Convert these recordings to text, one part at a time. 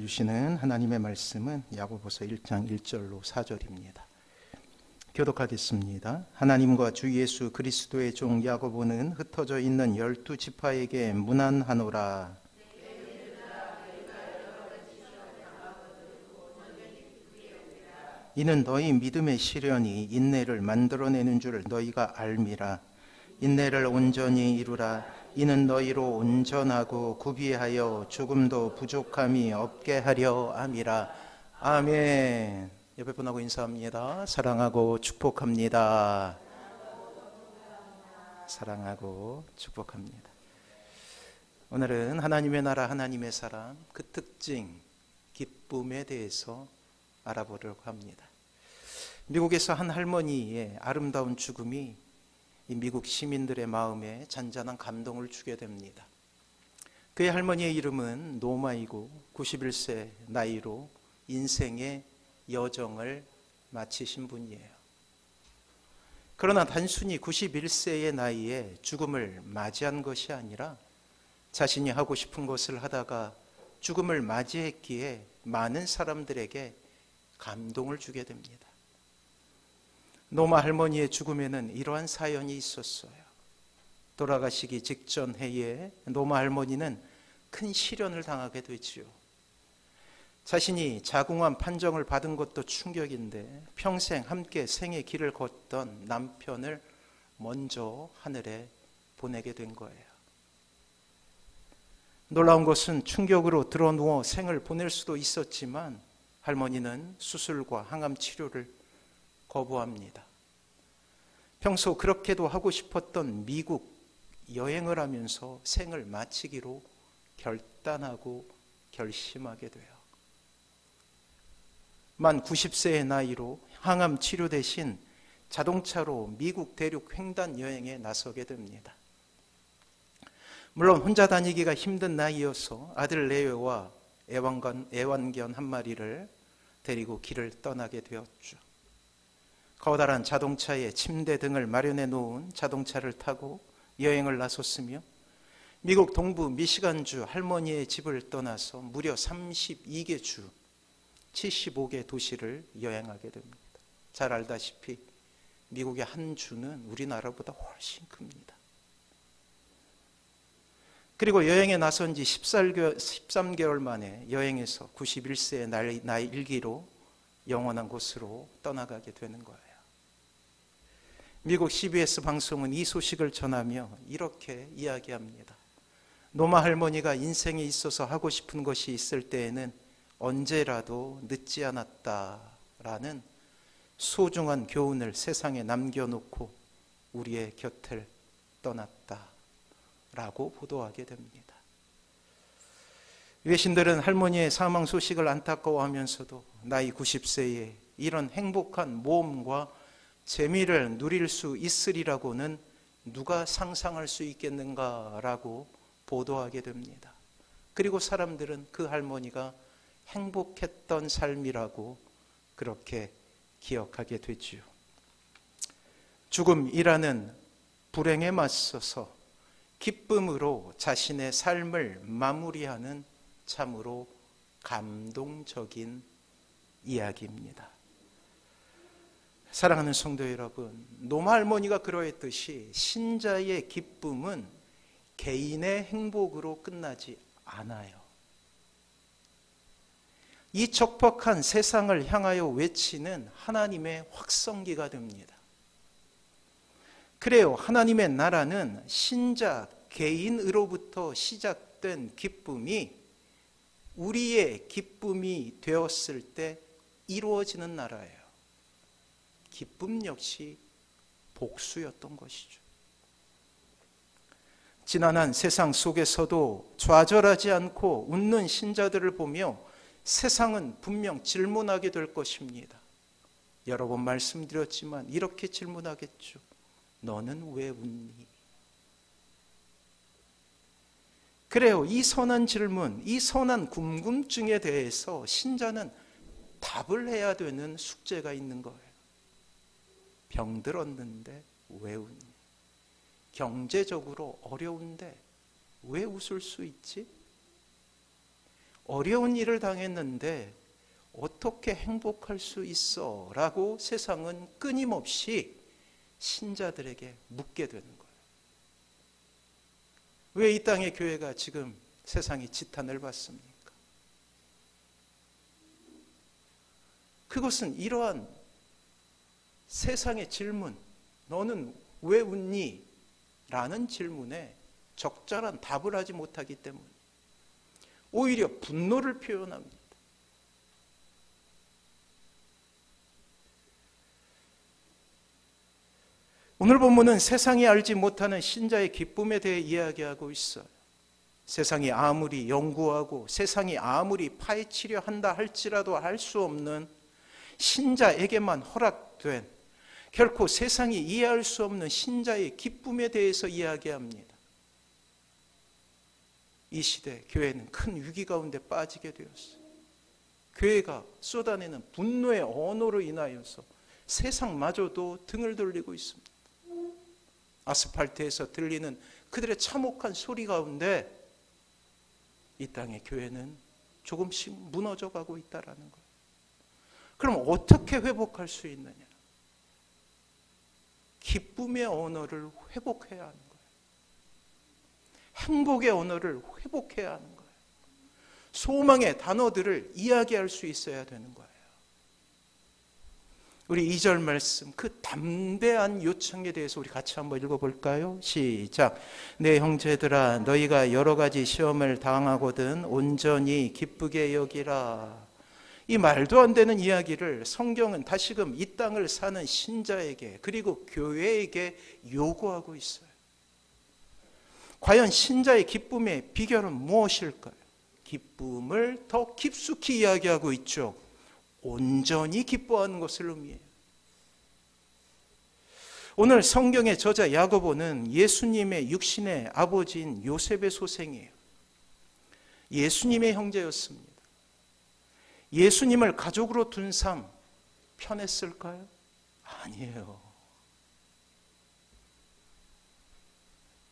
주시는 하나님의 말씀은 야고보서 1장 1절로 4절입니다. 교독하겠습니다. 하나님과 주 예수 그리스도의 종 야고보는 흩어져 있는 12지파에게 문안하노라. 이는 너희 믿음의 시련이 인내를 만들어내는 줄 너희가 알미라. 인내를 온전히 이루라. 이는 너희로 온전하고 구비하여 조금도 부족함이 없게 하려 함이라. 아멘. 옆에 분하고 인사합니다. 사랑하고 축복합니다. 사랑하고 축복합니다. 오늘은 하나님의 나라 하나님의 사람 그 특징 기쁨에 대해서 알아보려고 합니다. 미국에서 한 할머니의 아름다운 죽음이 이 미국 시민들의 마음에 잔잔한 감동을 주게 됩니다. 그의 할머니의 이름은 노마이고 91세 나이로 인생의 여정을 마치신 분이에요. 그러나 단순히 91세의 나이에 죽음을 맞이한 것이 아니라 자신이 하고 싶은 것을 하다가 죽음을 맞이했기에 많은 사람들에게 감동을 주게 됩니다. 노마 할머니의 죽음에는 이러한 사연이 있었어요. 돌아가시기 직전 해에 노마 할머니는 큰 시련을 당하게 되지요. 자신이 자궁암 판정을 받은 것도 충격인데 평생 함께 생의 길을 걷던 남편을 먼저 하늘에 보내게 된 거예요. 놀라운 것은 충격으로 드러누워 생을 보낼 수도 있었지만 할머니는 수술과 항암 치료를 거부합니다. 평소 그렇게도 하고 싶었던 미국 여행을 하면서 생을 마치기로 결단하고 결심하게 돼요. 만 90세의 나이로 항암 치료 대신 자동차로 미국 대륙 횡단 여행에 나서게 됩니다. 물론 혼자 다니기가 힘든 나이여서 아들 레오와 애완견 한 마리를 데리고 길을 떠나게 되었죠. 커다란 자동차에 침대 등을 마련해 놓은 자동차를 타고 여행을 나섰으며 미국 동부 미시간주 할머니의 집을 떠나서 무려 32개 주 75개 도시를 여행하게 됩니다. 잘 알다시피 미국의 한 주는 우리나라보다 훨씬 큽니다. 그리고 여행에 나선 지 13개월 만에 여행에서 91세의 나이 일기로 영원한 곳으로 떠나가게 되는 거예요. 미국 CBS 방송은 이 소식을 전하며 이렇게 이야기합니다. 노마 할머니가 인생에 있어서 하고 싶은 것이 있을 때에는 언제라도 늦지 않았다라는 소중한 교훈을 세상에 남겨놓고 우리의 곁을 떠났다라고 보도하게 됩니다. 외신들은 할머니의 사망 소식을 안타까워하면서도 나이 90세에 이런 행복한 모험과 재미를 누릴 수 있으리라고는 누가 상상할 수 있겠는가라고 보도하게 됩니다. 그리고 사람들은 그 할머니가 행복했던 삶이라고 그렇게 기억하게 되지요. 죽음이라는 불행에 맞서서 기쁨으로 자신의 삶을 마무리하는 참으로 감동적인 이야기입니다. 사랑하는 성도 여러분, 노마 할머니가 그러했듯이 신자의 기쁨은 개인의 행복으로 끝나지 않아요. 이 척박한 세상을 향하여 외치는 하나님의 확성기가 됩니다. 그래요, 하나님의 나라는 신자 개인으로부터 시작된 기쁨이 우리의 기쁨이 되었을 때 이루어지는 나라예요. 기쁨 역시 복수였던 것이죠. 지난한 세상 속에서도 좌절하지 않고 웃는 신자들을 보며 세상은 분명 질문하게 될 것입니다. 여러 번 말씀드렸지만 이렇게 질문하겠죠. 너는 왜 웃니? 그래요, 이 선한 질문, 이 선한 궁금증에 대해서 신자는 답을 해야 되는 숙제가 있는 거예요. 병들었는데 왜 웃니? 경제적으로 어려운데 왜 웃을 수 있지? 어려운 일을 당했는데 어떻게 행복할 수 있어? 라고 세상은 끊임없이 신자들에게 묻게 되는 거예요. 왜 이 땅의 교회가 지금 세상이 지탄을 받습니까? 그것은 이러한 세상의 질문, 너는 왜 웃니? 라는 질문에 적절한 답을 하지 못하기 때문에 오히려 분노를 표현합니다. 오늘 본문은 세상이 알지 못하는 신자의 기쁨에 대해 이야기하고 있어요. 세상이 아무리 연구하고 세상이 아무리 파헤치려 한다 할지라도 할 수 없는 신자에게만 허락된 결코 세상이 이해할 수 없는 신자의 기쁨에 대해서 이야기합니다. 이 시대 교회는 큰 위기 가운데 빠지게 되었어요. 교회가 쏟아내는 분노의 언어로 인하여서 세상마저도 등을 돌리고 있습니다. 아스팔트에서 들리는 그들의 참혹한 소리 가운데 이 땅의 교회는 조금씩 무너져 가고 있다는 거예요. 그럼 어떻게 회복할 수 있느냐? 기쁨의 언어를 회복해야 하는 거예요. 행복의 언어를 회복해야 하는 거예요. 소망의 단어들을 이야기할 수 있어야 되는 거예요. 우리 2절 말씀, 그 담대한 요청에 대해서 우리 같이 한번 읽어볼까요? 시작. 내 형제들아, 너희가 여러 가지 시험을 당하거든 온전히 기쁘게 여기라. 이 말도 안 되는 이야기를 성경은 다시금 이 땅을 사는 신자에게 그리고 교회에게 요구하고 있어요. 과연 신자의 기쁨의 비결은 무엇일까요? 기쁨을 더 깊숙이 이야기하고 있죠. 온전히 기뻐하는 것을 의미해요. 오늘 성경의 저자 야고보는 예수님의 육신의 아버지인 요셉의 소생이에요. 예수님의 형제였습니다. 예수님을 가족으로 둔 삶 편했을까요? 아니에요.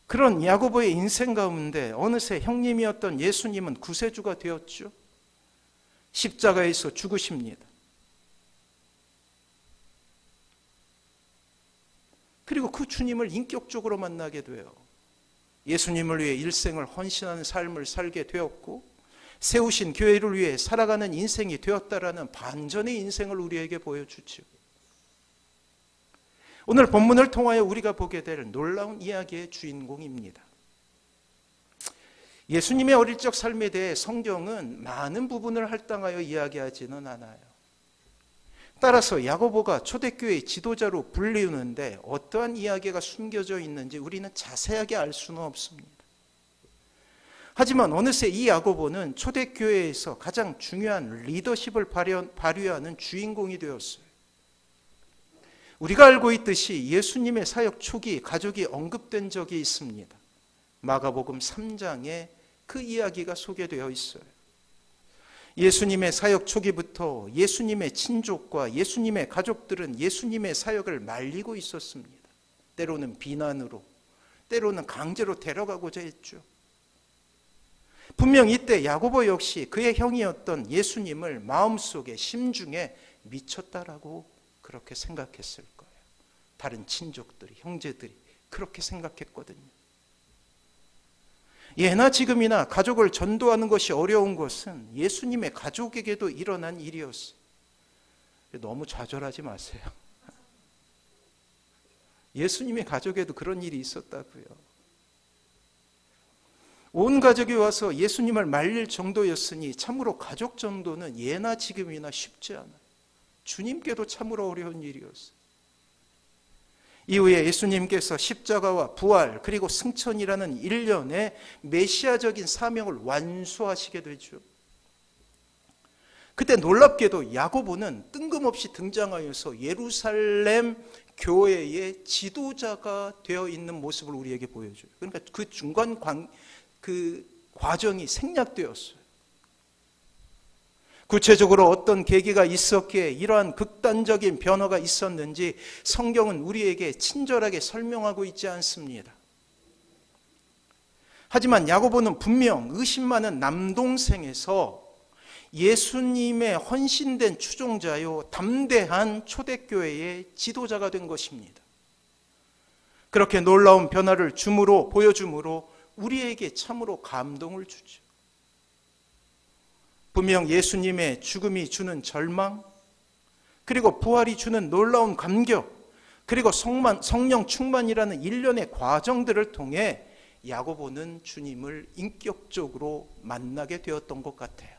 그런 야고보의 인생 가운데 어느새 형님이었던 예수님은 구세주가 되었죠. 십자가에서 죽으십니다. 그리고 그 주님을 인격적으로 만나게 돼요. 예수님을 위해 일생을 헌신하는 삶을 살게 되었고 세우신 교회를 위해 살아가는 인생이 되었다라는 반전의 인생을 우리에게 보여주죠. 오늘 본문을 통하여 우리가 보게 될 놀라운 이야기의 주인공입니다. 예수님의 어릴 적 삶에 대해 성경은 많은 부분을 할당하여 이야기하지는 않아요. 따라서 야고보가 초대교회의 지도자로 불리우는데 어떠한 이야기가 숨겨져 있는지 우리는 자세하게 알 수는 없습니다. 하지만 어느새 이 야고보는 초대교회에서 가장 중요한 리더십을 발휘하는 주인공이 되었어요. 우리가 알고 있듯이 예수님의 사역 초기 가족이 언급된 적이 있습니다. 마가복음 3장에 그 이야기가 소개되어 있어요. 예수님의 사역 초기부터 예수님의 친족과 예수님의 가족들은 예수님의 사역을 말리고 있었습니다. 때로는 비난으로, 때로는 강제로 데려가고자 했죠. 분명 이때 야고보 역시 그의 형이었던 예수님을 마음속에 심중에 미쳤다라고 그렇게 생각했을 거예요. 다른 친족들이, 형제들이 그렇게 생각했거든요. 예나 지금이나 가족을 전도하는 것이 어려운 것은 예수님의 가족에게도 일어난 일이었어요. 너무 좌절하지 마세요. 예수님의 가족에도 그런 일이 있었다고요. 온 가족이 와서 예수님을 말릴 정도였으니 참으로 가족 정도는 예나 지금이나 쉽지 않아요. 주님께도 참으로 어려운 일이었어요. 이후에 예수님께서 십자가와 부활 그리고 승천이라는 일련의 메시아적인 사명을 완수하시게 되죠. 그때 놀랍게도 야고보는 뜬금없이 등장하여서 예루살렘 교회의 지도자가 되어 있는 모습을 우리에게 보여줘요. 그러니까 그 중간 과정이 생략되었어요. 구체적으로 어떤 계기가 있었기에 이러한 극단적인 변화가 있었는지 성경은 우리에게 친절하게 설명하고 있지 않습니다. 하지만 야고보는 분명 의심 많은 남동생에서 예수님의 헌신된 추종자요, 담대한 초대교회의 지도자가 된 것입니다. 그렇게 놀라운 변화를 보여줌으로 우리에게 참으로 감동을 주죠. 분명 예수님의 죽음이 주는 절망, 그리고 부활이 주는 놀라운 감격, 그리고 성령 충만이라는 일련의 과정들을 통해 야고보는 주님을 인격적으로 만나게 되었던 것 같아요.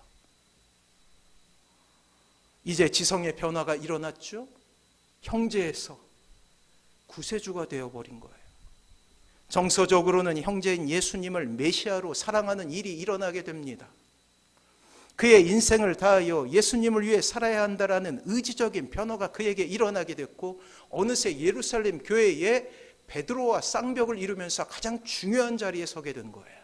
이제 지성의 변화가 일어났죠. 형제에서 구세주가 되어버린 거예요. 정서적으로는 형제인 예수님을 메시아로 사랑하는 일이 일어나게 됩니다. 그의 인생을 다하여 예수님을 위해 살아야 한다라는 의지적인 변화가 그에게 일어나게 됐고, 어느새 예루살렘 교회에 베드로와 쌍벽을 이루면서 가장 중요한 자리에 서게 된 거예요.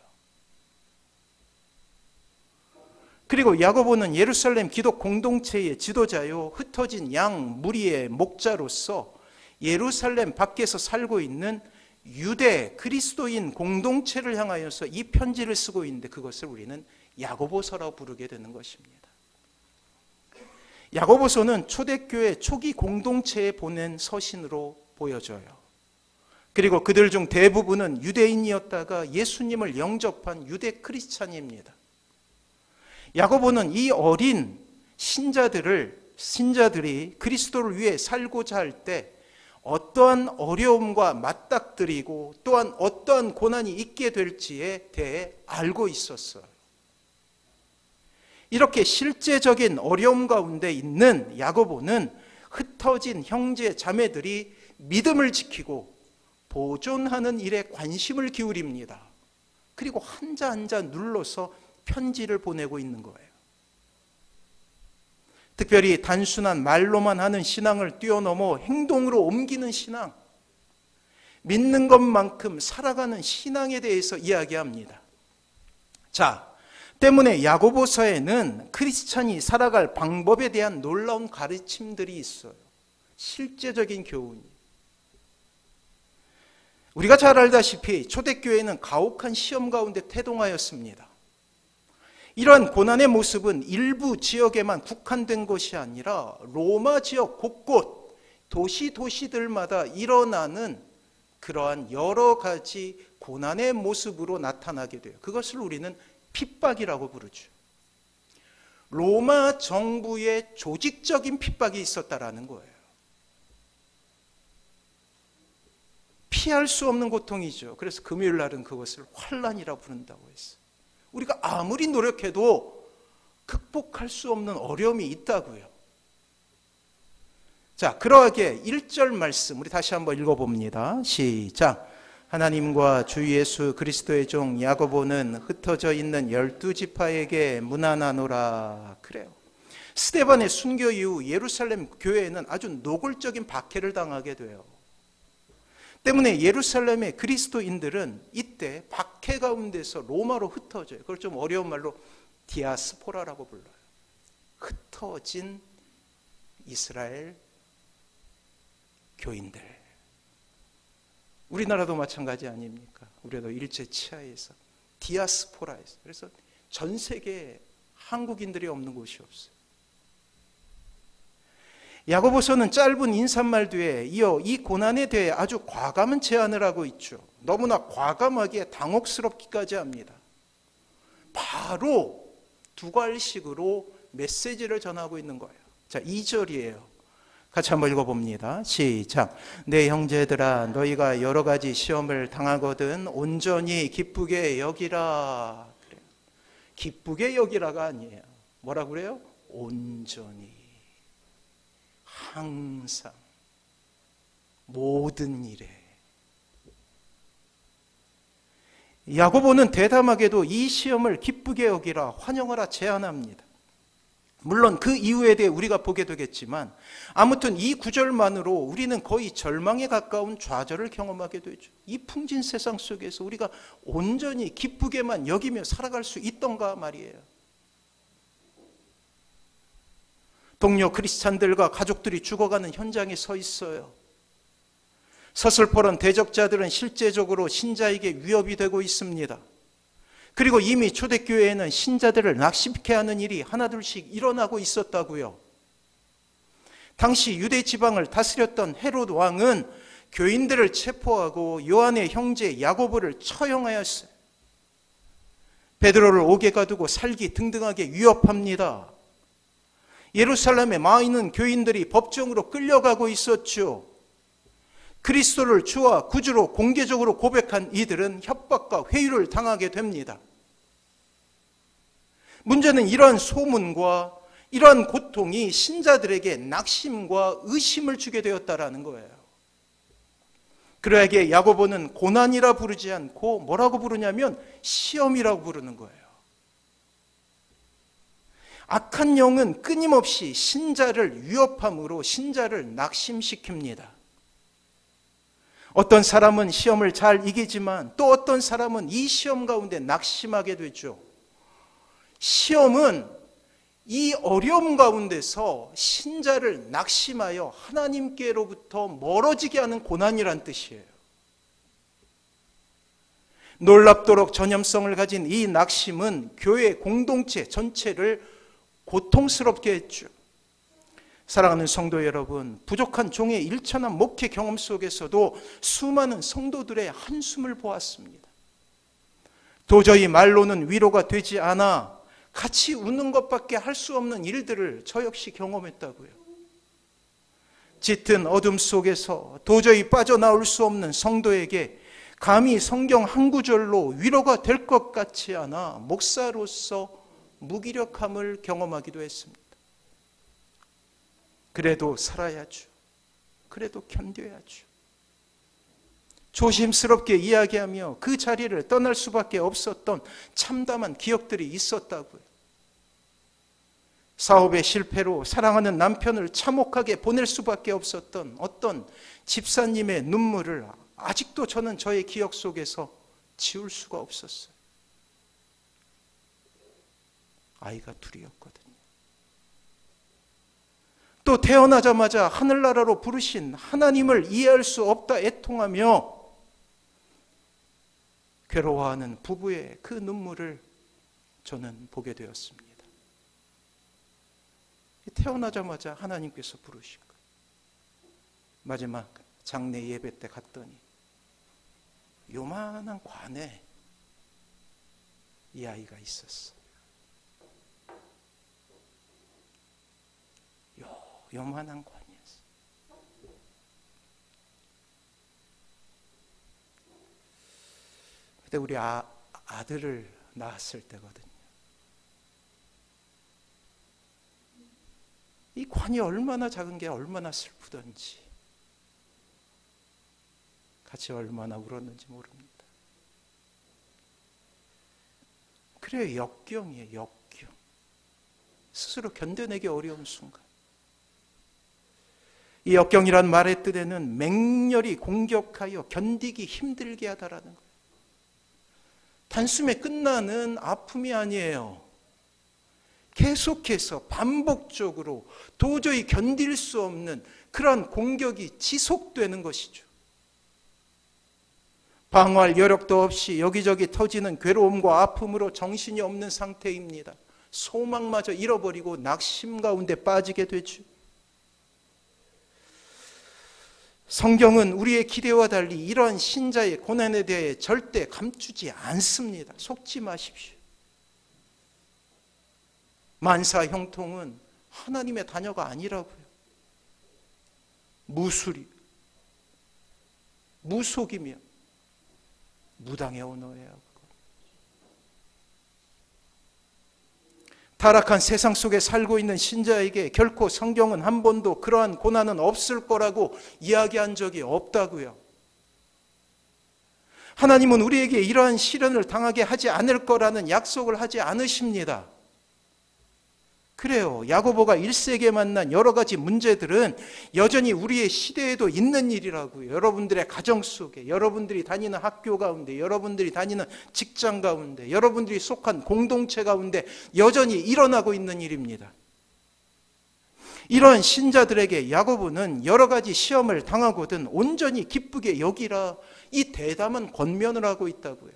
그리고 야고보는 예루살렘 기독 공동체의 지도자요, 흩어진 양 무리의 목자로서 예루살렘 밖에서 살고 있는 유대 그리스도인 공동체를 향하여서 이 편지를 쓰고 있는데, 그것을 우리는 야고보서라고 부르게 되는 것입니다. 야고보서는 초대교회 초기 공동체에 보낸 서신으로 보여져요. 그리고 그들 중 대부분은 유대인이었다가 예수님을 영접한 유대 크리스찬입니다. 야고보는 이 어린 신자들이 그리스도를 위해 살고자 할 때 어떠한 어려움과 맞닥뜨리고 또한 어떠한 고난이 있게 될지에 대해 알고 있었어요. 이렇게 실제적인 어려움 가운데 있는 야고보는 흩어진 형제 자매들이 믿음을 지키고 보존하는 일에 관심을 기울입니다. 그리고 한자 한자 눌러서 편지를 보내고 있는 거예요. 특별히 단순한 말로만 하는 신앙을 뛰어넘어 행동으로 옮기는 신앙, 믿는 것만큼 살아가는 신앙에 대해서 이야기합니다. 자, 때문에 야고보서에는 크리스찬이 살아갈 방법에 대한 놀라운 가르침들이 있어요. 실제적인 교훈이. 우리가 잘 알다시피 초대교회는 가혹한 시험 가운데 태동하였습니다. 이러한 고난의 모습은 일부 지역에만 국한된 것이 아니라 로마 지역 곳곳 도시들마다 일어나는 그러한 여러 가지 고난의 모습으로 나타나게 돼요. 그것을 우리는 핍박이라고 부르죠. 로마 정부의 조직적인 핍박이 있었다라는 거예요. 피할 수 없는 고통이죠. 그래서 금요일 날은 그것을 환난이라고 부른다고 했어요. 우리가 아무리 노력해도 극복할 수 없는 어려움이 있다고요. 자, 그러하게 1절 말씀 우리 다시 한번 읽어봅니다. 시작. 하나님과 주 예수 그리스도의 종 야고보는 흩어져 있는 12지파에게 문안하노라. 그래요. 스데반의 순교 이후 예루살렘 교회에는 아주 노골적인 박해를 당하게 돼요. 때문에 예루살렘의 그리스도인들은 이때 박해 가운데서 로마로 흩어져요. 그걸 좀 어려운 말로 디아스포라라고 불러요. 흩어진 이스라엘 교인들. 우리나라도 마찬가지 아닙니까? 우리도 일제 치하에서 디아스포라에서. 그래서 전 세계에 한국인들이 없는 곳이 없어요. 야고보서는 짧은 인사말 뒤에 이어 이 고난에 대해 아주 과감한 제안을 하고 있죠. 너무나 과감하게 당혹스럽기까지 합니다. 바로 두괄식으로 메시지를 전하고 있는 거예요. 자, 2절이에요. 같이 한번 읽어봅니다. 시작. 내 형제들아, 너희가 여러 가지 시험을 당하거든 온전히 기쁘게 여기라. 그래요. 기쁘게 여기라가 아니에요. 뭐라고 그래요? 온전히. 항상 모든 일에. 야고보는 대담하게도 이 시험을 기쁘게 여기라, 환영하라 제안합니다. 물론 그 이유에 대해 우리가 보게 되겠지만 아무튼 이 구절만으로 우리는 거의 절망에 가까운 좌절을 경험하게 되죠. 이 풍진 세상 속에서 우리가 온전히 기쁘게만 여기며 살아갈 수 있던가 말이에요. 동료 크리스찬들과 가족들이 죽어가는 현장에 서 있어요. 서슬퍼런 대적자들은 실제적으로 신자에게 위협이 되고 있습니다. 그리고 이미 초대교회에는 신자들을 낚시케 하는 일이 하나둘씩 일어나고 있었다고요. 당시 유대 지방을 다스렸던 헤롯 왕은 교인들을 체포하고 요한의 형제 야고보를 처형하였어요. 베드로를 옥에 가두고 살기 등등하게 위협합니다. 예루살렘에 많은 교인들이 법정으로 끌려가고 있었죠. 그리스도를 주와 구주로 공개적으로 고백한 이들은 협박과 회유를 당하게 됩니다. 문제는 이러한 소문과 이러한 고통이 신자들에게 낙심과 의심을 주게 되었다라는 거예요. 그러하기에 야고보는 고난이라 부르지 않고 뭐라고 부르냐면 시험이라고 부르는 거예요. 악한 영은 끊임없이 신자를 위협함으로 신자를 낙심시킵니다. 어떤 사람은 시험을 잘 이기지만 또 어떤 사람은 이 시험 가운데 낙심하게 되죠. 시험은 이 어려움 가운데서 신자를 낙심하여 하나님께로부터 멀어지게 하는 고난이란 뜻이에요. 놀랍도록 전염성을 가진 이 낙심은 교회 공동체 전체를 고통스럽게 했죠. 사랑하는 성도 여러분, 부족한 종의 일천한 목회 경험 속에서도 수많은 성도들의 한숨을 보았습니다. 도저히 말로는 위로가 되지 않아 같이 웃는 것밖에 할 수 없는 일들을 저 역시 경험했다고요. 짙은 어둠 속에서 도저히 빠져나올 수 없는 성도에게 감히 성경 한 구절로 위로가 될 것 같지 않아 목사로서 무기력함을 경험하기도 했습니다. 그래도 살아야죠. 그래도 견뎌야죠. 조심스럽게 이야기하며 그 자리를 떠날 수밖에 없었던 참담한 기억들이 있었다고요. 사업의 실패로 사랑하는 남편을 참혹하게 보낼 수밖에 없었던 어떤 집사님의 눈물을 아직도 저는 저의 기억 속에서 지울 수가 없었어요. 아이가 둘이었거든요. 또 태어나자마자 하늘나라로 부르신 하나님을 이해할 수 없다 애통하며 괴로워하는 부부의 그 눈물을 저는 보게 되었습니다. 태어나자마자 하나님께서 부르신 거예요. 마지막 장례 예배 때 갔더니 요만한 관에 이 아이가 있었어. 요만한 관이었어. 그때 우리 아들을 낳았을 때거든요. 이 관이 얼마나 작은 게 얼마나 슬프던지, 같이 얼마나 울었는지 모릅니다. 그래요, 역경이에요, 역경. 스스로 견뎌내기 어려운 순간. 이 역경이란 말의 뜻에는 맹렬히 공격하여 견디기 힘들게 하다라는 거예요. 단숨에 끝나는 아픔이 아니에요. 계속해서 반복적으로 도저히 견딜 수 없는 그러한 공격이 지속되는 것이죠. 방어할 여력도 없이 여기저기 터지는 괴로움과 아픔으로 정신이 없는 상태입니다. 소망마저 잃어버리고 낙심 가운데 빠지게 되죠. 성경은 우리의 기대와 달리 이러한 신자의 고난에 대해 절대 감추지 않습니다. 속지 마십시오. 만사 형통은 하나님의 자녀가 아니라고요. 무술이, 무속이며 무당의 언어예요. 타락한 세상 속에 살고 있는 신자에게 결코 성경은 한 번도 그러한 고난은 없을 거라고 이야기한 적이 없다고요. 하나님은 우리에게 이러한 시련을 당하게 하지 않을 거라는 약속을 하지 않으십니다. 그래요. 야고보가 1세기에 만난 여러 가지 문제들은 여전히 우리의 시대에도 있는 일이라고요. 여러분들의 가정 속에, 여러분들이 다니는 학교 가운데, 여러분들이 다니는 직장 가운데, 여러분들이 속한 공동체 가운데 여전히 일어나고 있는 일입니다. 이러한 신자들에게 야고보는 여러 가지 시험을 당하거든 온전히 기쁘게 여기라, 이 대담한 권면을 하고 있다고요.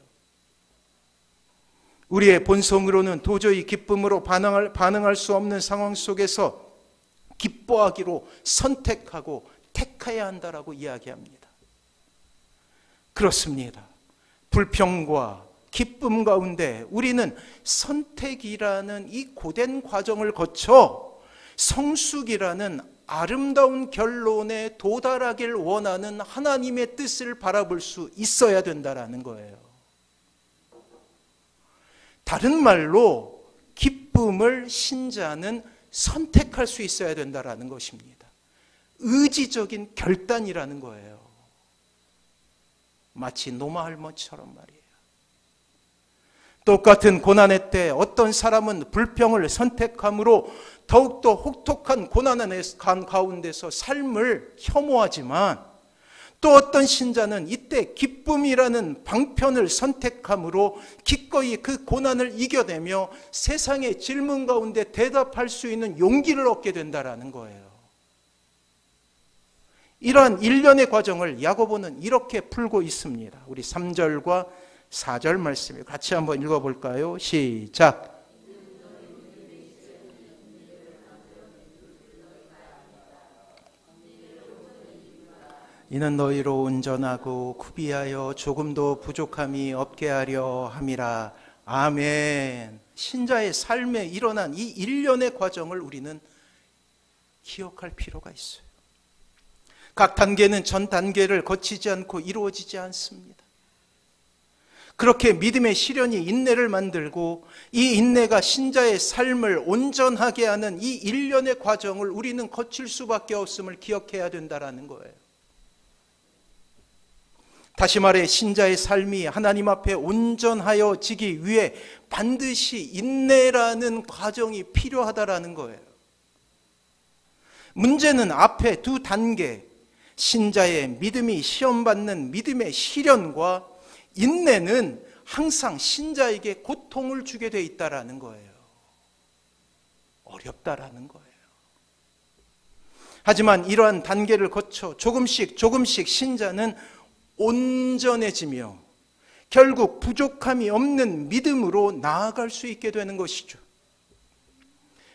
우리의 본성으로는 도저히 기쁨으로 반응할 수 없는 상황 속에서 기뻐하기로 선택하고 택해야 한다라고 이야기합니다. 그렇습니다. 불평과 기쁨 가운데 우리는 선택이라는 이 고된 과정을 거쳐 성숙이라는 아름다운 결론에 도달하길 원하는 하나님의 뜻을 바라볼 수 있어야 된다라는 거예요. 다른 말로 기쁨을 신자는 선택할 수 있어야 된다라는 것입니다. 의지적인 결단이라는 거예요. 마치 노마할머처럼 말이에요. 똑같은 고난의 때 어떤 사람은 불평을 선택함으로 더욱더 혹독한 고난의 가운데서 삶을 혐오하지만, 또 어떤 신자는 이때 기쁨이라는 방편을 선택함으로 기꺼이 그 고난을 이겨내며 세상의 질문 가운데 대답할 수 있는 용기를 얻게 된다라는 거예요. 이러한 일련의 과정을 야고보는 이렇게 풀고 있습니다. 우리 3절과 4절 말씀을 같이 한번 읽어볼까요? 시작. 이는 너희로 온전하고 구비하여 조금도 부족함이 없게 하려 함이라. 아멘. 신자의 삶에 일어난 이 일련의 과정을 우리는 기억할 필요가 있어요. 각 단계는 전 단계를 거치지 않고 이루어지지 않습니다. 그렇게 믿음의 시련이 인내를 만들고, 이 인내가 신자의 삶을 온전하게 하는 이 일련의 과정을 우리는 거칠 수밖에 없음을 기억해야 된다는 거예요. 다시 말해 신자의 삶이 하나님 앞에 온전하여지기 위해 반드시 인내라는 과정이 필요하다라는 거예요. 문제는 앞에 두 단계, 신자의 믿음이 시험받는 믿음의 시련과 인내는 항상 신자에게 고통을 주게 돼 있다라는 거예요. 어렵다라는 거예요. 하지만 이러한 단계를 거쳐 조금씩 신자는 온전해지며 결국 부족함이 없는 믿음으로 나아갈 수 있게 되는 것이죠.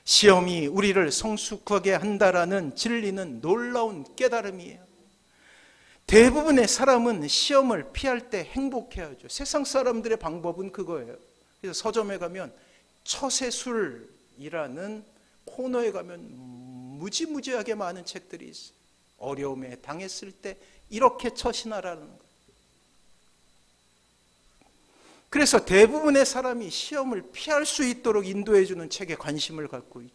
시험이 우리를 성숙하게 한다라는 진리는 놀라운 깨달음이에요. 대부분의 사람은 시험을 피할 때 행복해하죠. 세상 사람들의 방법은 그거예요. 그래서 서점에 가면 처세술이라는 코너에 가면 무지무지하게 많은 책들이 있어요. 어려움에 당했을 때 이렇게 처신하라는 거예요. 그래서 대부분의 사람이 시험을 피할 수 있도록 인도해 주는 책에 관심을 갖고 있죠.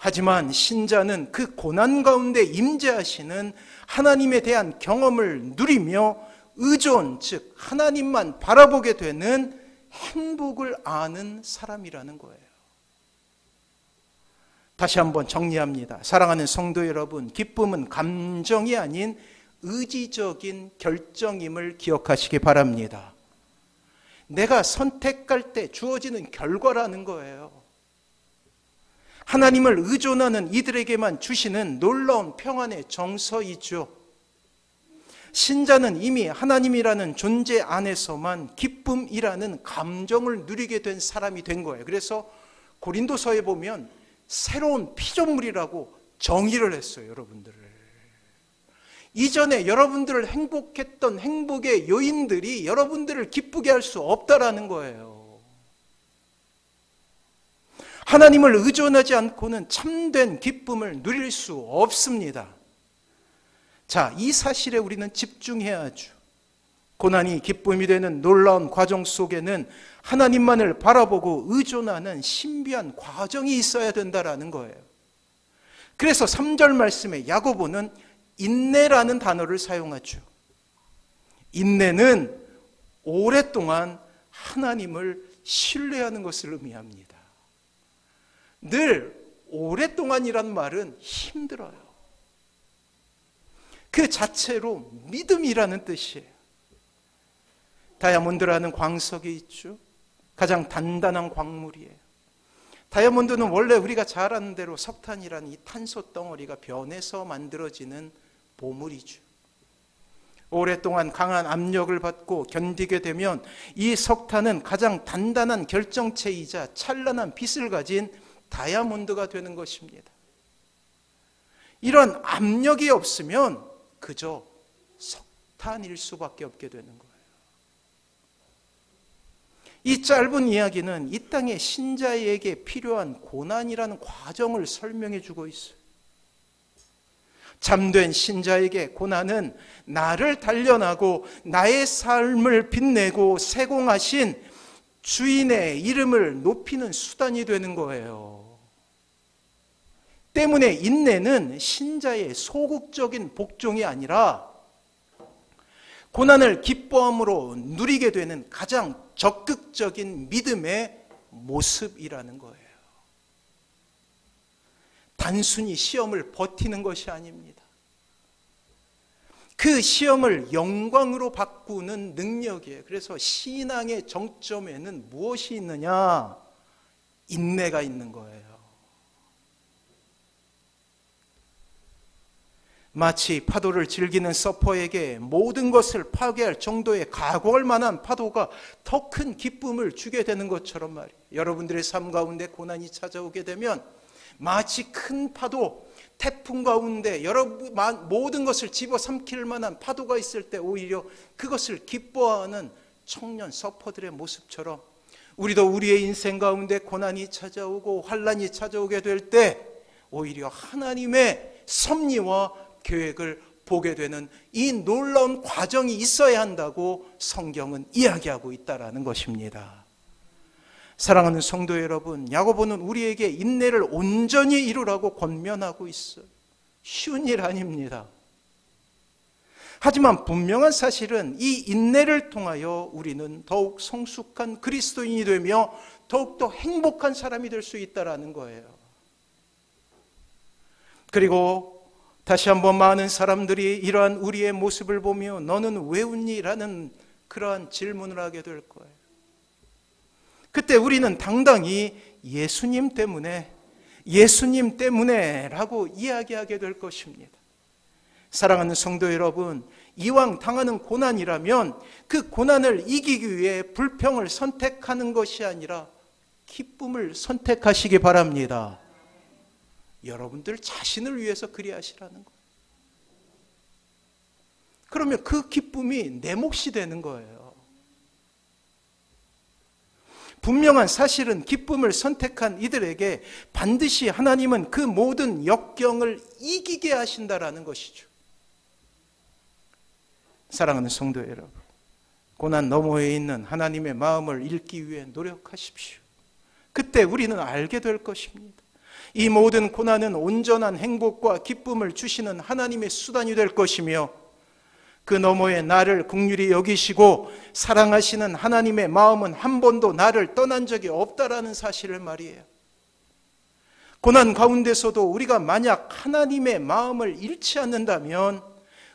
하지만 신자는 그 고난 가운데 임재하시는 하나님에 대한 경험을 누리며 의존, 즉 하나님만 바라보게 되는 행복을 아는 사람이라는 거예요. 다시 한번 정리합니다. 사랑하는 성도 여러분, 기쁨은 감정이 아닌 의지적인 결정임을 기억하시기 바랍니다. 내가 선택할 때 주어지는 결과라는 거예요. 하나님을 의존하는 이들에게만 주시는 놀라운 평안의 정서이죠. 신자는 이미 하나님이라는 존재 안에서만 기쁨이라는 감정을 누리게 된 사람이 된 거예요. 그래서 고린도서에 보면 새로운 피조물이라고 정의를 했어요, 여러분들을. 이전에 여러분들을 행복했던 행복의 요인들이 여러분들을 기쁘게 할 수 없다라는 거예요. 하나님을 의존하지 않고는 참된 기쁨을 누릴 수 없습니다. 자, 이 사실에 우리는 집중해야 하죠. 고난이 기쁨이 되는 놀라운 과정 속에는 하나님만을 바라보고 의존하는 신비한 과정이 있어야 된다라는 거예요. 그래서 3절 말씀에 야고보는 인내라는 단어를 사용하죠. 인내는 오랫동안 하나님을 신뢰하는 것을 의미합니다. 늘 오랫동안이란 말은 힘들어요. 그 자체로 믿음이라는 뜻이에요. 다이아몬드라는 광석이 있죠. 가장 단단한 광물이에요. 다이아몬드는 원래 우리가 잘 아는 대로 석탄이라는 이 탄소 덩어리가 변해서 만들어지는 보물이죠. 오랫동안 강한 압력을 받고 견디게 되면 이 석탄은 가장 단단한 결정체이자 찬란한 빛을 가진 다이아몬드가 되는 것입니다. 이런 압력이 없으면 그저 석탄일 수밖에 없게 되는 거예요. 이 짧은 이야기는 이 땅의 신자에게 필요한 고난이라는 과정을 설명해 주고 있어요. 참된 신자에게 고난은 나를 단련하고 나의 삶을 빛내고 세공하신 주인의 이름을 높이는 수단이 되는 거예요. 때문에 인내는 신자의 소극적인 복종이 아니라 고난을 기뻐함으로 누리게 되는 가장 적극적인 믿음의 모습이라는 거예요. 단순히 시험을 버티는 것이 아닙니다. 그 시험을 영광으로 바꾸는 능력이에요. 그래서 신앙의 정점에는 무엇이 있느냐? 인내가 있는 거예요. 마치 파도를 즐기는 서퍼에게 모든 것을 파괴할 정도의 각오할 만한 파도가 더 큰 기쁨을 주게 되는 것처럼 말이에요. 여러분들의 삶 가운데 고난이 찾아오게 되면 마치 큰 파도, 태풍 가운데 모든 것을 집어삼킬 만한 파도가 있을 때 오히려 그것을 기뻐하는 청년 서퍼들의 모습처럼 우리도 우리의 인생 가운데 고난이 찾아오고 환난이 찾아오게 될 때 오히려 하나님의 섭리와 계획을 보게 되는 이 놀라운 과정이 있어야 한다고 성경은 이야기하고 있다는 것입니다. 사랑하는 성도 여러분, 야고보는 우리에게 인내를 온전히 이루라고 권면하고 있어요. 쉬운 일 아닙니다. 하지만 분명한 사실은 이 인내를 통하여 우리는 더욱 성숙한 그리스도인이 되며 더욱더 행복한 사람이 될 수 있다는 거예요. 그리고 다시 한번 많은 사람들이 이러한 우리의 모습을 보며 너는 왜 웃니? 라는 그러한 질문을 하게 될 거예요. 그때 우리는 당당히 예수님 때문에 라고 이야기하게 될 것입니다. 사랑하는 성도 여러분, 이왕 당하는 고난이라면 그 고난을 이기기 위해 불평을 선택하는 것이 아니라 기쁨을 선택하시기 바랍니다. 여러분들 자신을 위해서 그리하시라는 거예요. 그러면 그 기쁨이 내 몫이 되는 거예요. 분명한 사실은 기쁨을 선택한 이들에게 반드시 하나님은 그 모든 역경을 이기게 하신다라는 것이죠. 사랑하는 성도 여러분, 고난 너머에 있는 하나님의 마음을 읽기 위해 노력하십시오. 그때 우리는 알게 될 것입니다. 이 모든 고난은 온전한 행복과 기쁨을 주시는 하나님의 수단이 될 것이며 그 너머에 나를 긍휼히 여기시고 사랑하시는 하나님의 마음은 한 번도 나를 떠난 적이 없다라는 사실을 말이에요. 고난 가운데서도 우리가 만약 하나님의 마음을 잃지 않는다면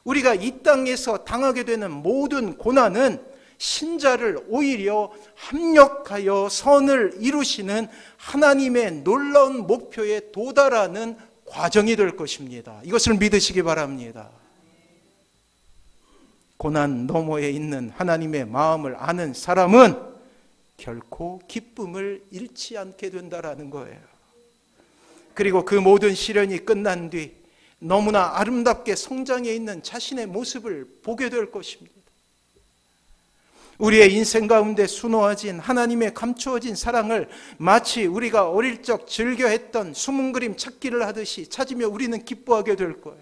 우리가 이 땅에서 당하게 되는 모든 고난은 신자를 오히려 합력하여 선을 이루시는 하나님의 놀라운 목표에 도달하는 과정이 될 것입니다. 이것을 믿으시기 바랍니다. 고난 너머에 있는 하나님의 마음을 아는 사람은 결코 기쁨을 잃지 않게 된다라는 거예요. 그리고 그 모든 시련이 끝난 뒤 너무나 아름답게 성장해 있는 자신의 모습을 보게 될 것입니다. 우리의 인생 가운데 수놓아진 하나님의 감추어진 사랑을 마치 우리가 어릴 적 즐겨했던 숨은 그림 찾기를 하듯이 찾으며 우리는 기뻐하게 될 거예요.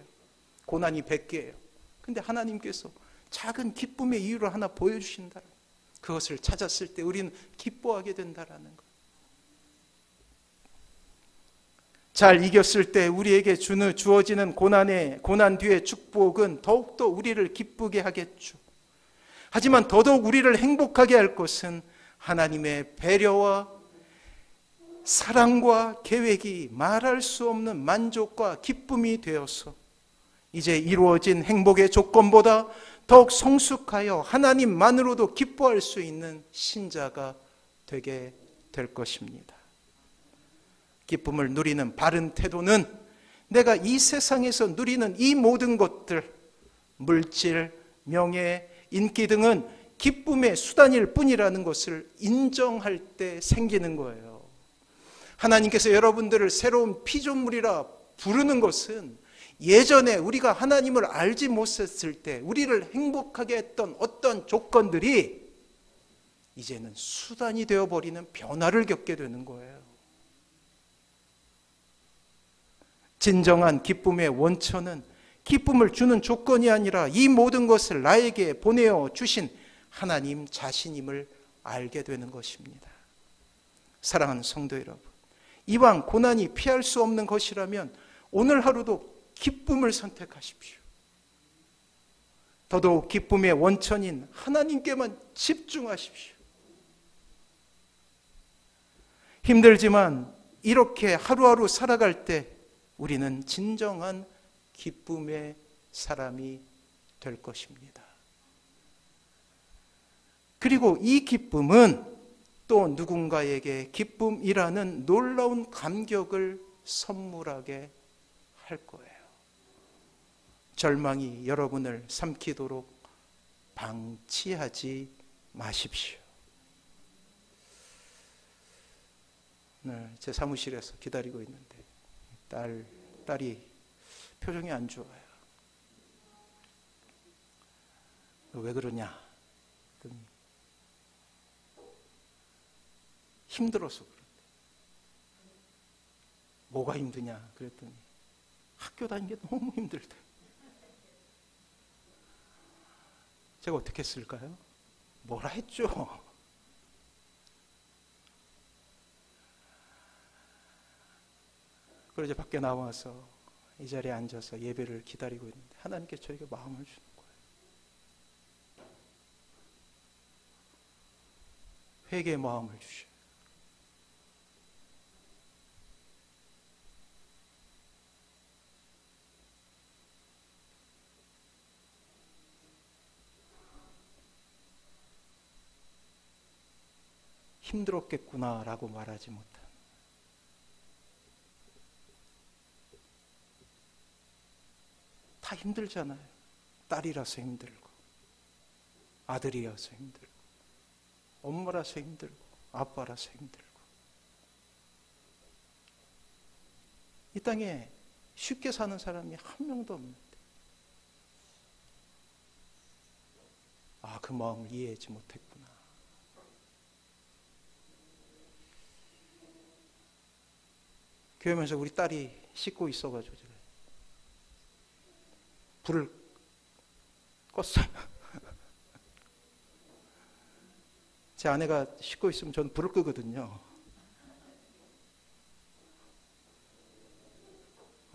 고난이 100개예요. 근데 하나님께서 작은 기쁨의 이유를 하나 보여주신다. 그것을 찾았을 때 우리는 기뻐하게 된다라는 거예요. 잘 이겼을 때 우리에게 주어지는 고난 뒤의 축복은 더욱더 우리를 기쁘게 하겠죠. 하지만 더더욱 우리를 행복하게 할 것은 하나님의 배려와 사랑과 계획이 말할 수 없는 만족과 기쁨이 되어서 이제 이루어진 행복의 조건보다 더욱 성숙하여 하나님만으로도 기뻐할 수 있는 신자가 되게 될 것입니다. 기쁨을 누리는 바른 태도는 내가 이 세상에서 누리는 이 모든 것들, 물질, 명예, 인기 등은 기쁨의 수단일 뿐이라는 것을 인정할 때 생기는 거예요. 하나님께서 여러분들을 새로운 피조물이라 부르는 것은 예전에 우리가 하나님을 알지 못했을 때 우리를 행복하게 했던 어떤 조건들이 이제는 수단이 되어버리는 변화를 겪게 되는 거예요. 진정한 기쁨의 원천은 기쁨을 주는 조건이 아니라 이 모든 것을 나에게 보내어 주신 하나님 자신임을 알게 되는 것입니다. 사랑하는 성도 여러분, 이왕 고난이 피할 수 없는 것이라면 오늘 하루도 기쁨을 선택하십시오. 더더욱 기쁨의 원천인 하나님께만 집중하십시오. 힘들지만 이렇게 하루하루 살아갈 때 우리는 진정한 기쁨의 사람이 될 것입니다. 그리고 이 기쁨은 또 누군가에게 기쁨이라는 놀라운 감격을 선물하게 할 거예요. 절망이 여러분을 삼키도록 방치하지 마십시오. 제 사무실에서 기다리고 있는데 딸이 표정이 안 좋아요. 왜 그러냐? 힘들어서 그런데. 뭐가 힘드냐? 그랬더니 학교 다니는 게 너무 힘들대. 제가 어떻게 했을까요? 뭐라 했죠? 그리고 이제 밖에 나와서 이 자리에 앉아서 예배를 기다리고 있는데 하나님께 저에게 마음을 주는 거예요. 회개의 마음을 주셔요. 힘들었겠구나라고 말하지 못한, 다 힘들잖아요. 딸이라서 힘들고, 아들이어서 힘들고, 엄마라서 힘들고, 아빠라서 힘들고. 이 땅에 쉽게 사는 사람이 한 명도 없는데, 그 마음을 이해하지 못했구나. 교회 오면서 우리 딸이 씻고 있어가지고 제가 불을 껐어요. 제 아내가 씻고 있으면 저는 불을 끄거든요.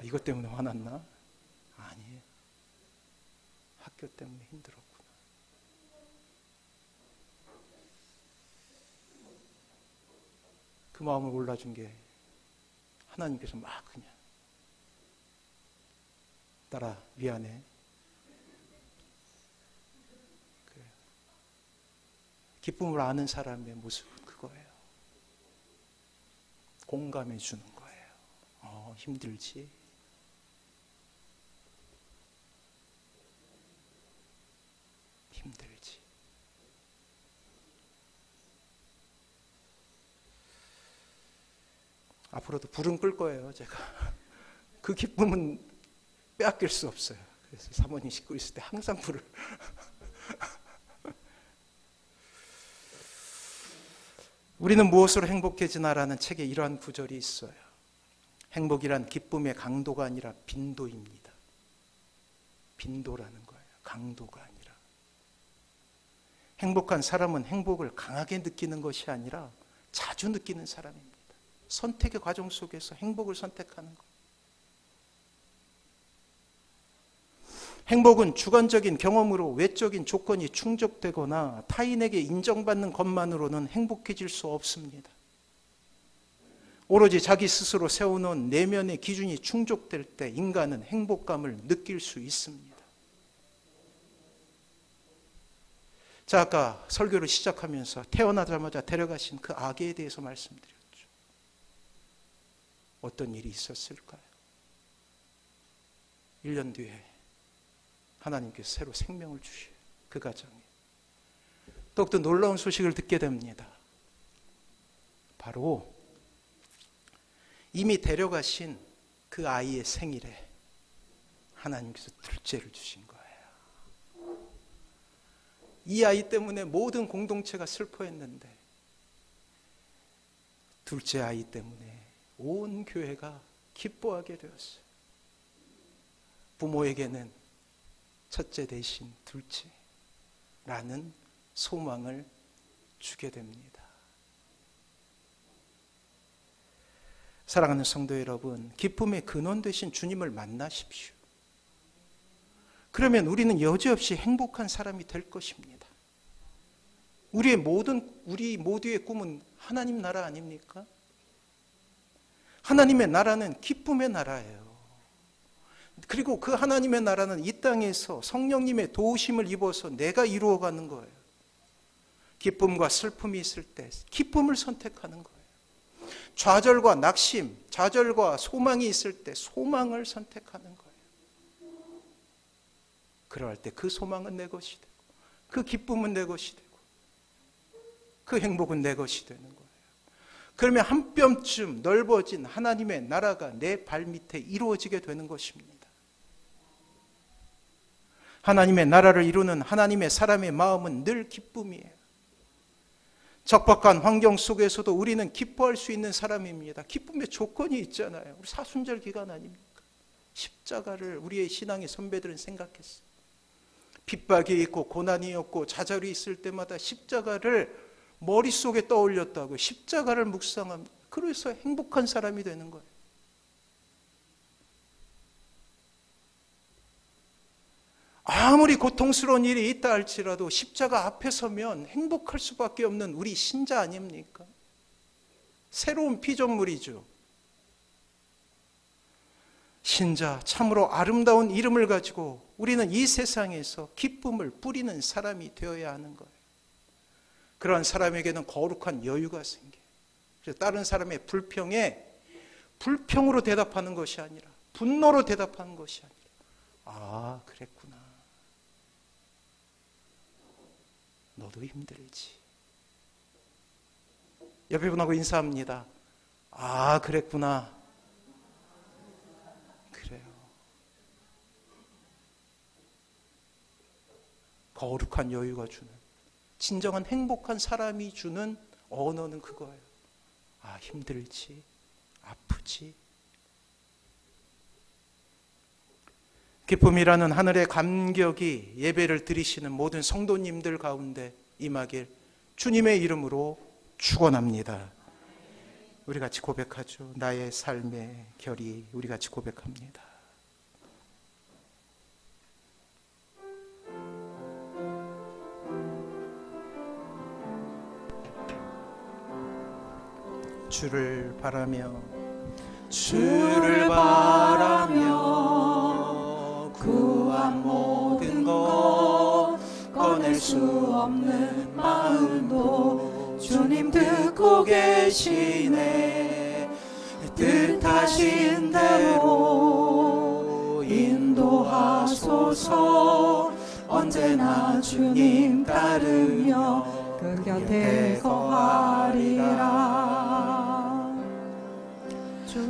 이것 때문에 화났나? 아니에요. 학교 때문에 힘들었구나. 그 마음을 몰라준 게 하나님께서 막 그냥, 딸아 미안해. 기쁨을 아는 사람의 모습은 그거예요. 공감해 주는 거예요. 힘들지? 힘들지. 앞으로도 불은 끌 거예요, 제가. 그 기쁨은 빼앗길 수 없어요. 그래서 사모님 씻고 있을 때 항상 불을. 우리는 무엇으로 행복해지나라는 책에 이러한 구절이 있어요. 행복이란 기쁨의 강도가 아니라 빈도입니다. 빈도라는 거예요. 강도가 아니라. 행복한 사람은 행복을 강하게 느끼는 것이 아니라 자주 느끼는 사람입니다. 선택의 과정 속에서 행복을 선택하는 것. 행복은 주관적인 경험으로 외적인 조건이 충족되거나 타인에게 인정받는 것만으로는 행복해질 수 없습니다. 오로지 자기 스스로 세워놓은 내면의 기준이 충족될 때 인간은 행복감을 느낄 수 있습니다. 자, 아까 설교를 시작하면서 태어나자마자 데려가신 그 아기에 대해서 말씀드렸죠. 어떤 일이 있었을까요? 1년 뒤에 하나님께서 새로 생명을 주셔요. 그 가정에. 더욱더 놀라운 소식을 듣게 됩니다. 바로 이미 데려가신 그 아이의 생일에 하나님께서 둘째를 주신 거예요. 이 아이 때문에 모든 공동체가 슬퍼했는데 둘째 아이 때문에 온 교회가 기뻐하게 되었어요. 부모에게는 첫째 대신 둘째라는 소망을 주게 됩니다. 사랑하는 성도 여러분, 기쁨의 근원 되신 주님을 만나십시오. 그러면 우리는 여지없이 행복한 사람이 될 것입니다. 우리 모두의 꿈은 하나님 나라 아닙니까? 하나님의 나라는 기쁨의 나라예요. 그리고 그 하나님의 나라는 이 땅에서 성령님의 도우심을 입어서 내가 이루어가는 거예요. 기쁨과 슬픔이 있을 때 기쁨을 선택하는 거예요. 좌절과 낙심, 좌절과 소망이 있을 때 소망을 선택하는 거예요. 그럴 때 그 소망은 내 것이 되고 그 기쁨은 내 것이 되고 그 행복은 내 것이 되는 거예요. 그러면 한 뼘쯤 넓어진 하나님의 나라가 내 발밑에 이루어지게 되는 것입니다. 하나님의 나라를 이루는 하나님의 사람의 마음은 늘 기쁨이에요. 적박한 환경 속에서도 우리는 기뻐할 수 있는 사람입니다. 기쁨의 조건이 있잖아요. 우리 사순절 기간 아닙니까? 십자가를 우리의 신앙의 선배들은 생각했어요. 핍박이 있고 고난이 없고 좌절이 있을 때마다 십자가를 머릿속에 떠올렸다고 십자가를 묵상합니다. 그래서 행복한 사람이 되는 거예요. 아무리 고통스러운 일이 있다 할지라도 십자가 앞에 서면 행복할 수밖에 없는 우리 신자 아닙니까? 새로운 피조물이죠. 신자, 참으로 아름다운 이름을 가지고 우리는 이 세상에서 기쁨을 뿌리는 사람이 되어야 하는 거예요. 그러한 사람에게는 거룩한 여유가 생겨요. 그래서 다른 사람의 불평에 불평으로 대답하는 것이 아니라 분노로 대답하는 것이 아니라 아, 그랬구나. 너도 힘들지. 옆에 분하고 인사합니다. 아, 그랬구나. 그래요. 거룩한 여유가 주는, 진정한 행복한 사람이 주는 언어는 그거예요. 아, 힘들지, 아프지. 기쁨이라는 하늘의 감격이 예배를 드리시는 모든 성도님들 가운데 임하길 주님의 이름으로 축원합니다. 우리 같이 고백하죠. 나의 삶의 결이. 우리 같이 고백합니다. 주를 바라며 구한 모든 것 꺼낼 수 없는 마음도 주님 듣고 계시네. 뜻하신 대로 인도하소서. 언제나 주님 따르며 그 곁에 거하리라.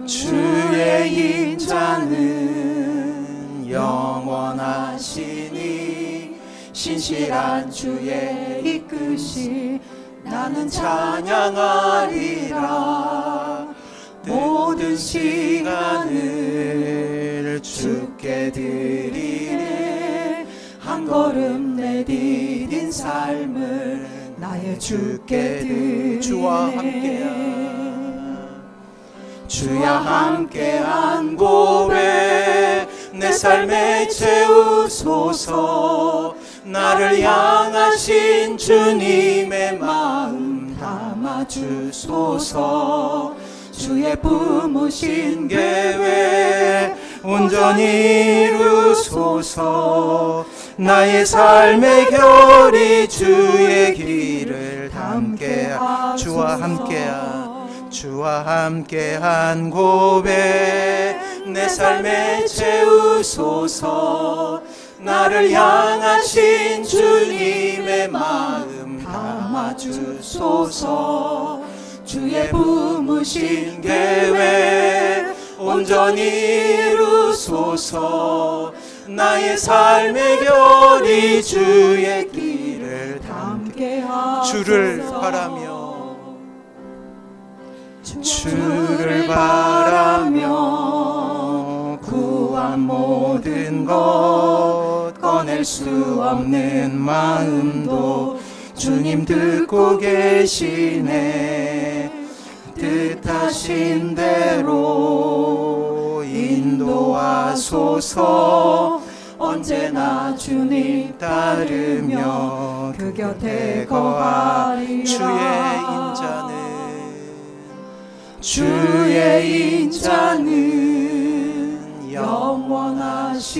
주의 인자는 영원하시니 신실한 주의 이끄시 나는 찬양하리라. 모든 시간을 주께 드리네. 한 걸음 내디딘 삶을 나의 주께 드리네. 주와 함께한 고백 내 삶에 채우소서. 나를 향하신 주님의 마음 담아주소서. 주의 품으신 계획 온전히 이루소서. 나의 삶의 결이 주의 길을 함께하소서. 주와 함께한 고백 내 삶에 채우소서. 나를 향하신 주님의 마음 담아주소서. 주의 품으신 계획 온전히 이루소서. 나의 삶의 결이 주의 길을 담게 하소서. 주를 바라며 구한 모든 것 꺼낼 수 없는 마음도 주님 듣고 계시네. 뜻하신 대로 인도하소서. 언제나 주님 따르며 그 곁에 거하리라. 주의 인자는 영원하시니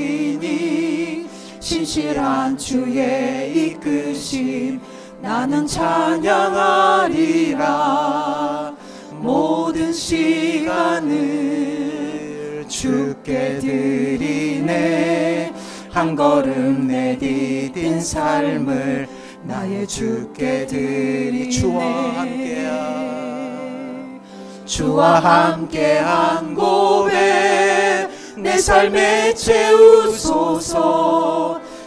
신실한 주의 이끄심 나는 찬양하리라. 모든 시간을 주께 드리네. 한 걸음 내디딘 삶을 나의 주께 드리네. 주와 함께한 고백 내 삶에 채우소서.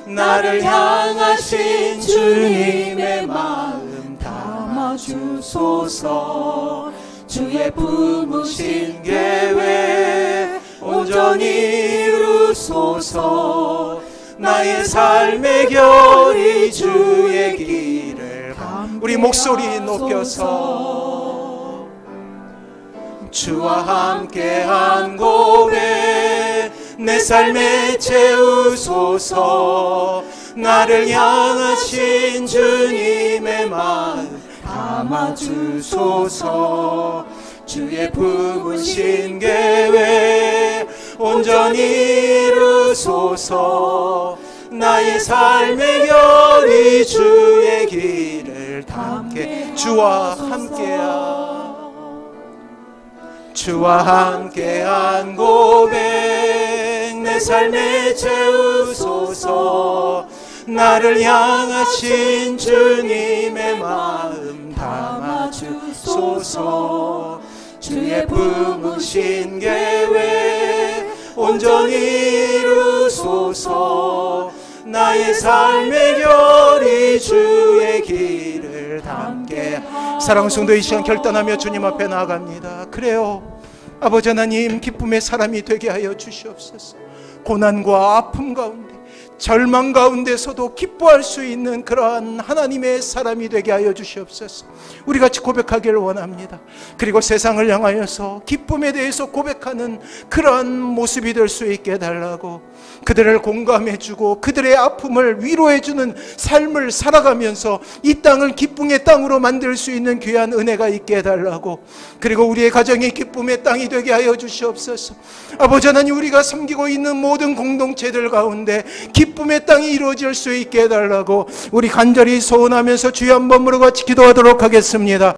나를 향하신 주님의 마음 담아주소서. 주의 품으신 계획 온전히 이루소서. 나의 삶의 결이 주의 길을 우리 목소리 높여서 주와 함께한 고백 내 삶에 채우소서. 나를 향하신 주님의 마음 담아주소서. 주의 품으신 계획 온전히 이루소서. 나의 삶의 결이 주의 길을 담게 주와 함께한 고백 내 삶에 채우소서. 나를 향하신 주님의 마음 담아주소서. 주의 품으신 계획 온전히 이루소서. 나의 삶의 결이 주의 길을 담게. 사랑하는 성도, 이 시간 결단하며 주님 앞에 나아갑니다. 그래요, 아버지 하나님, 기쁨의 사람이 되게 하여 주시옵소서. 고난과 아픔 가운데, 절망 가운데서도 기뻐할 수 있는 그러한 하나님의 사람이 되게 하여 주시옵소서. 우리 같이 고백하기를 원합니다. 그리고 세상을 향하여서 기쁨에 대해서 고백하는 그러한 모습이 될 수 있게 해달라고, 그들을 공감해주고 그들의 아픔을 위로해주는 삶을 살아가면서 이 땅을 기쁨의 땅으로 만들 수 있는 귀한 은혜가 있게 해달라고, 그리고 우리의 가정이 기쁨의 땅이 되게 하여 주시옵소서. 아버지 하나님, 우리가 섬기고 있는 모든 공동체들 가운데 기쁨의 땅이 이루어질 수 있게 해달라고 우리 간절히 소원하면서 주여 한번 부르고 같이 기도하도록 하겠습니다.